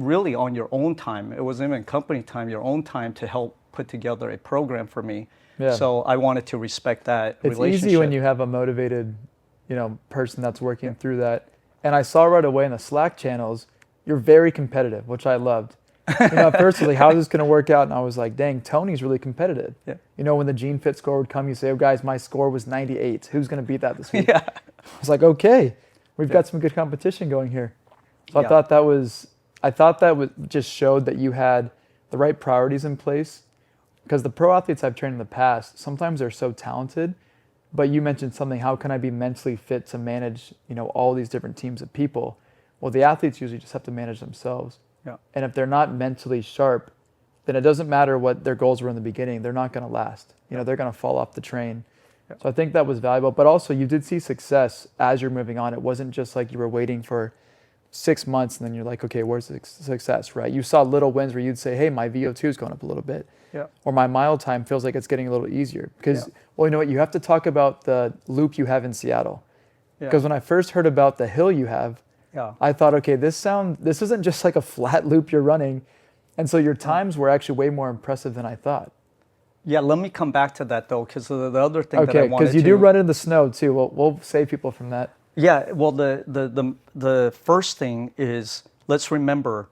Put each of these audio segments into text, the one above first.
really on your own time. It wasn't even company time, your own time to help put together a program for me. Yeah. So I wanted to respect that relationship. It's easy when you have a motivated, person that's working through that. And I saw right away in the Slack channels, you're very competitive, which I loved. At first I was like, how is this going to work out? And I was like, dang, Tony's really competitive. Yeah. When the Gene Fit score would come, you say, oh guys, my score was 98. Who's going to beat that this week? Yeah. I was like, okay, we've got some good competition going here. So I thought that was just showed that you had the right priorities in place, because the pro athletes I've trained in the past, sometimes they're so talented, but you mentioned something, how can I be mentally fit to manage, all these different teams of people? Well, the athletes usually just have to manage themselves. Yeah. And if they're not mentally sharp, then it doesn't matter what their goals were in the beginning, they're not going to last. They're going to fall off the train. Yeah. So I think that was valuable, but also you did see success as you're moving on. It wasn't just like you were waiting for 6 months and then you're like, okay, where's the success, right? You saw little wins where you'd say, hey, my VO2 is going up a little bit. Yeah. Or my mile time feels like it's getting a little easier. Because, well, you know what? You have to talk about the loop you have in Seattle. Because when I first heard about the hill you have, I thought, okay, this isn't just like a flat loop you're running. And so your times were actually way more impressive than I thought. Yeah, let me come back to that though, because the other thing that I wanted to... Okay, because you do run in the snow too. We'll save people from that. Yeah, well, the first thing is, let's remember,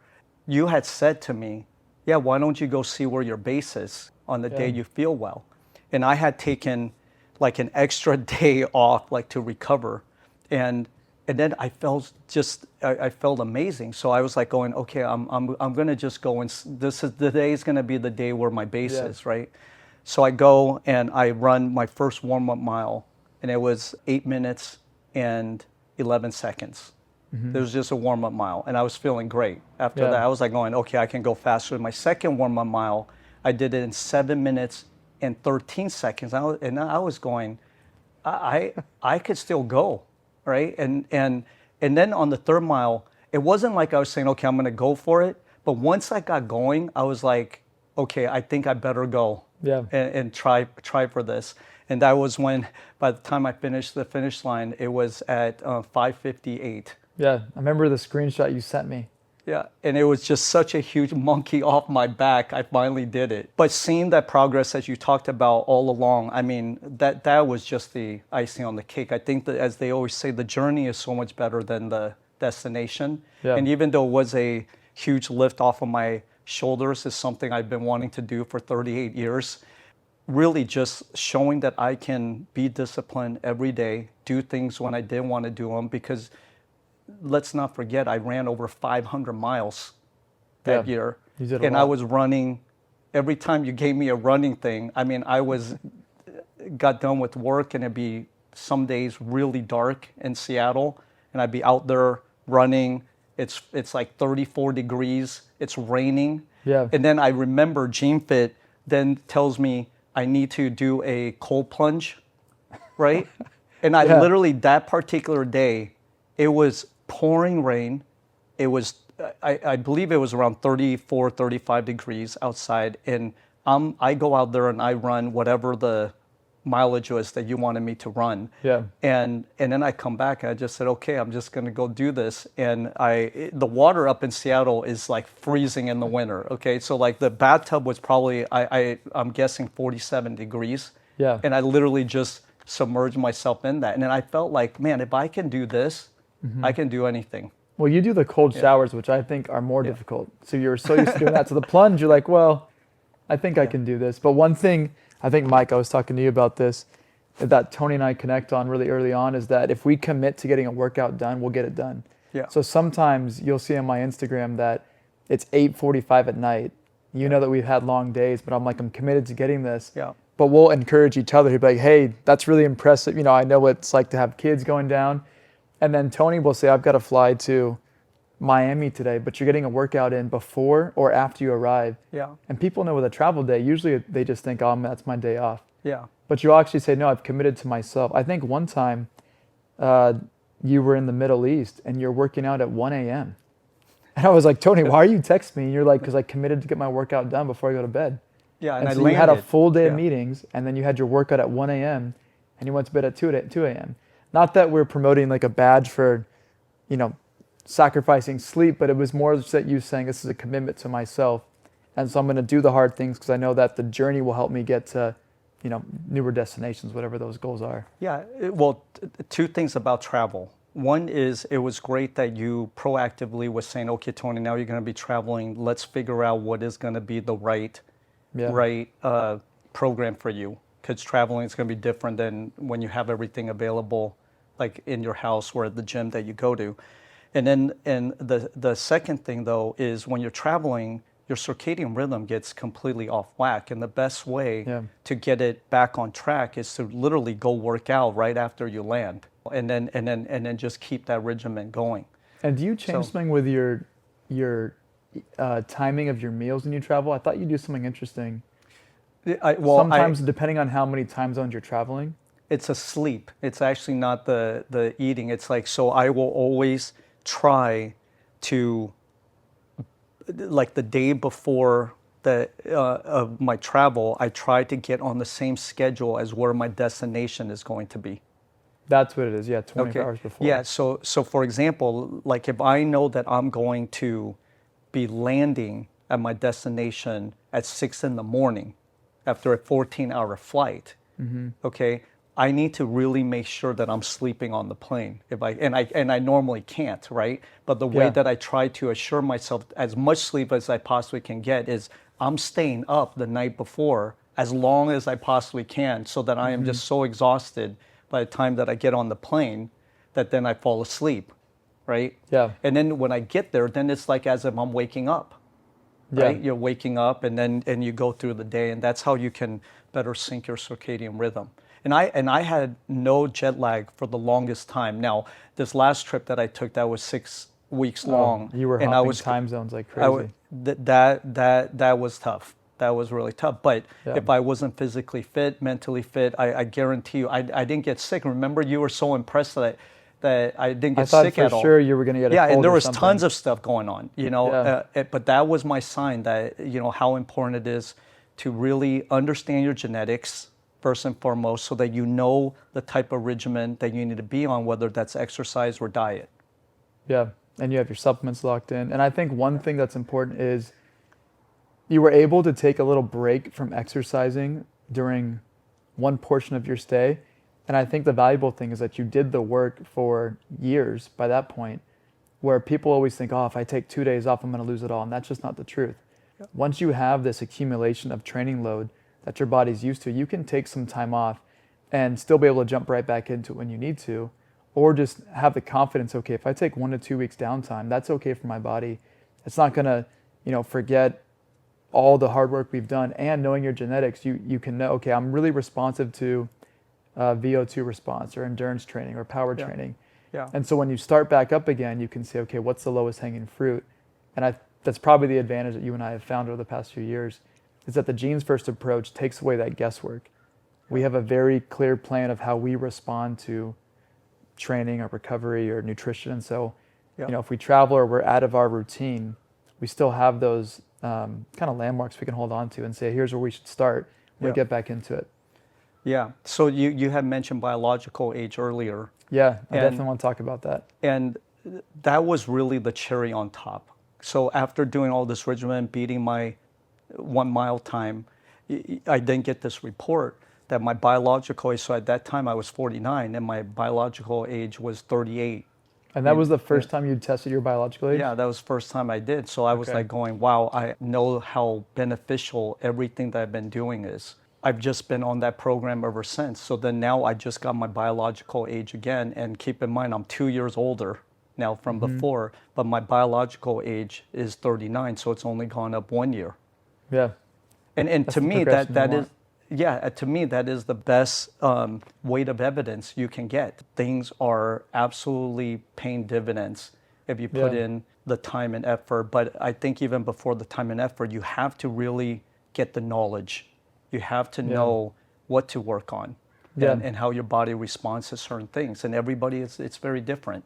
you had said to me, yeah, why don't you go see where your base is on the day you feel well? And I had taken like an extra day off, like to recover. And then I felt I felt amazing. So I was like going, okay, I'm gonna just go, and the day is gonna be the day where my base is, right? So I go and I run my first warm-up mile, and it was 8 minutes and 11 seconds. Mm-hmm. It was just a warm-up mile, and I was feeling great. After that, I was like going, okay, I can go faster. My second warm-up mile, I did it in 7 minutes and 13 seconds. And I was going, I could still go, right? And then on the third mile, it wasn't like I was saying, okay, I'm going to go for it. But once I got going, I was like, okay, I think I better go and try for this. And that was when, by the time I finished the finish line, it was at 5:58. Yeah, I remember the screenshot you sent me. Yeah, and it was just such a huge monkey off my back. I finally did it. But seeing that progress, as you talked about all along, I mean, that was just the icing on the cake. I think that, as they always say, the journey is so much better than the destination. Yeah. And even though it was a huge lift off of my shoulders, is something I've been wanting to do for 38 years. Really just showing that I can be disciplined every day, do things when I didn't want to do them, because let's not forget, I ran over 500 miles that year. You did a lot. I was running, every time you gave me a running thing, I mean, got done with work, and it'd be some days really dark in Seattle, and I'd be out there running. It's like 34 degrees, it's raining. Yeah. And then I remember Gene Fit then tells me I need to do a cold plunge, right? And I literally, that particular day, it was pouring rain. It was, I believe it was around 34, 35 degrees outside. And I go out there and I run whatever the mileage was that you wanted me to run. Yeah. And then I come back and I just said, okay, I'm just going to go do this. And the water up in Seattle is like freezing in the winter. Okay. So like the bathtub was probably, I'm guessing 47 degrees. Yeah. And I literally just submerged myself in that. And then I felt like, man, if I can do this, I can do anything. Well, you do the cold showers, which I think are more difficult. So you're so used to doing that. So the plunge, you're like, well, I think I can do this. But one thing, I think, Mike, I was talking to you about this, that Tony and I connect on really early on, is that if we commit to getting a workout done, we'll get it done. Yeah. So sometimes you'll see on my Instagram that it's 8:45 at night. You know that we've had long days, but I'm like, I'm committed to getting this. Yeah. But we'll encourage each other to be like, hey, that's really impressive. I know what it's like to have kids going down. And then Tony will say, I've got to fly to Miami today, but you're getting a workout in before or after you arrive. Yeah. And people know with a travel day, usually they just think, oh, that's my day off. Yeah. But you'll actually say, no, I've committed to myself. I think one time you were in the Middle East and you're working out at 1 a.m. And I was like, Tony, why are you texting me? And you're like, because I committed to get my workout done before I go to bed. Yeah. And so you had a full day of meetings, and then you had your workout at 1 a.m. and you went to bed at 2 a.m. Not that we're promoting like a badge for, sacrificing sleep, but it was more just that you saying this is a commitment to myself. And so I'm going to do the hard things because I know that the journey will help me get to, newer destinations, whatever those goals are. Yeah, well, two things about travel. One is it was great that you proactively was saying, okay, Tony, now you're going to be traveling. Let's figure out what is going to be the right program for you. Because traveling is going to be different than when you have everything available, like in your house or at the gym that you go to. And then, the second thing though is when you're traveling, your circadian rhythm gets completely off whack. And the best way to get it back on track is to literally go work out right after you land, and then just keep that regimen going. And do you change something with your timing of your meals when you travel? I thought you do something interesting. Sometimes, depending on how many time zones you're traveling. It's a sleep. It's actually not the eating. It's like, so I will always try to, like the day before of my travel, I try to get on the same schedule as where my destination is going to be. That's what it is, 24 hours before. Yeah, so for example, like if I know that I'm going to be landing at my destination at 6 in the morning after a 14-hour flight, okay, I need to really make sure that I'm sleeping on the plane. And I normally can't, right? But the way that I try to assure myself as much sleep as I possibly can get is I'm staying up the night before as long as I possibly can, so that I am just so exhausted by the time that I get on the plane that then I fall asleep, right? Yeah. And then when I get there, then it's like as if I'm waking up, right? You're waking up and you go through the day, and that's how you can better sync your circadian rhythm. And I had no jet lag for the longest time. Now, this last trip that I took, that was 6 weeks long. You were hopping time zones like crazy. That was tough. That was really tough. But if I wasn't physically fit, mentally fit, I guarantee you, I didn't get sick. Remember, you were so impressed that I didn't get sick at all. I thought for sure you were going to get a cold and there or was something. tons of stuff going on, but that was my sign that, how important it is to really understand your genetics first and foremost, so that you know the type of regimen that you need to be on, whether that's exercise or diet. Yeah, and you have your supplements locked in. And I think one thing that's important is you were able to take a little break from exercising during one portion of your stay. And I think the valuable thing is that you did the work for years by that point, where people always think, if I take 2 days off, I'm going to lose it all. And that's just not the truth. Yep. Once you have this accumulation of training load that your body's used to, you can take some time off and still be able to jump right back into it when you need to, or just have the confidence, okay, if I take 1 to 2 weeks downtime, that's okay for my body. It's not going to, forget all the hard work we've done. And knowing your genetics, you can know, okay, I'm really responsive to VO2 response or endurance training or power training. Yeah. And so when you start back up again, you can say, okay, what's the lowest hanging fruit? And that's probably the advantage that you and I have found over the past few years, is that the genes first approach takes away that guesswork. We have a very clear plan of how we respond to training or recovery or nutrition. And so, if we travel or we're out of our routine, we still have those kind of landmarks we can hold on to and say, here's where we should start. We'll get back into it. Yeah. So you had mentioned biological age earlier. Yeah, I definitely want to talk about that. And that was really the cherry on top. So after doing all this regimen, beating my 1 mile time, I then get this report that my biological age, so at that time I was 49 and my biological age was 38. And that was the first time you tested your biological age? Yeah, that was the first time I did. So I was like going, wow, I know how beneficial everything that I've been doing is. I've just been on that program ever since. So then now I just got my biological age again. And keep in mind, I'm 2 years older now from before, but my biological age is 39. So it's only gone up 1 year. Yeah. And to me, to me, that is the best weight of evidence you can get. Things are absolutely paying dividends if you put in the time and effort. But I think even before the time and effort, you have to really get the knowledge. You have to know what to work on and how your body responds to certain things. And everybody, it's very different.